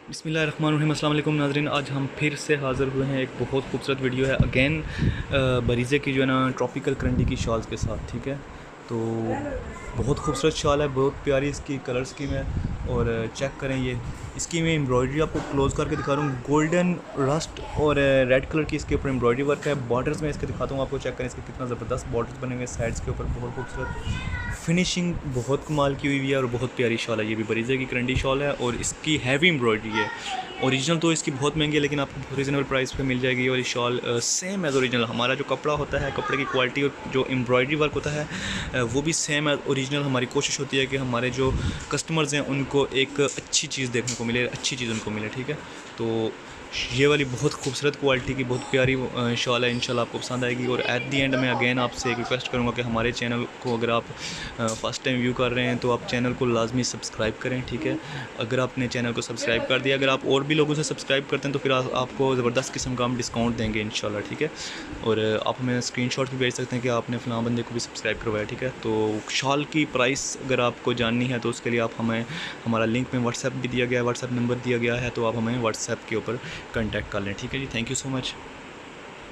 बिस्मिल्लाहिर्रहमानिर्रहीम। अस्सलाम वालेकुम नाज़रीन, आज हम फिर से हाज़िर हुए हैं। एक बहुत खूबसूरत वीडियो है अगेन बरीज़े की जो है ना ट्रॉपिकल करंडी की शॉल्स के साथ। ठीक है, तो बहुत खूबसूरत शॉल है, बहुत प्यारी इसकी कलर स्कीम है। और चेक करें, ये इसकी मैं एम्ब्रॉयडरी आपको क्लोज़ करके दिखा रहा हूँ। गोल्डन रस्ट और रेड कलर की इसके ऊपर एम्ब्रॉयडरी वर्क है। बॉर्डर्स में इसके दिखाता हूँ आपको, चेक करें इसके कितना ज़बरदस्त बॉर्डर्स बने हुए हैं साइड्स के ऊपर। बहुत खूबसूरत फिनिशिंग, बहुत कमाल की हुई है और बहुत प्यारी शॉल है। ये भी बरीज़े की करंडी शॉल है और इसकी हैवी एम्ब्रॉयडरी है। ओरिजिनल तो इसकी बहुत महंगी है, लेकिन आपको रीज़नेबल प्राइस पे मिल जाएगी। और ये शॉल सेम एज़ ओरिजिनल, हमारा जो कपड़ा होता है, कपड़े की क्वालिटी और जो एम्ब्रॉयडरी वर्क होता है वो भी सेम एज़ ओरिजिनल। हमारी कोशिश होती है कि हमारे जो कस्टमर्स हैं उनको एक अच्छी चीज़ देखने को मिले, अच्छी चीज़ उनको मिले। ठीक है, तो ये वाली बहुत खूबसूरत क्वालिटी की बहुत प्यारी शॉल है। इंशाल्लाह आपको पसंद आएगी। और एट दी एंड में अगेन आपसे एक रिक्वेस्ट करूँगा कि हमारे चैनल को अगर आप फ़र्स्ट टाइम व्यू कर रहे हैं तो आप चैनल को लाजमी सब्सक्राइब करें। ठीक है, अगर आपने चैनल को सब्सक्राइब कर दिया, अगर आप और भी लोगों से सब्सक्राइब करते हैं तो फिर आपको ज़बरदस्त किस्म का हम डिस्काउंट देंगे इंशाल्लाह। ठीक है, और आप हमें स्क्रीनशॉट भी भेज सकते हैं कि आपने फ़लाँ बंदे को भी सब्सक्राइब करवाया। ठीक है, तो शॉल की प्राइस अगर आपको जाननी है तो उसके लिए आप हमें, हमारा लिंक में व्हाट्सएप भी दिया गया है, व्हाट्सएप नंबर दिया गया है, तो आप हमें व्हाट्सएप के ऊपर कांटेक्ट कर लें। ठीक है जी, थैंक यू सो मच।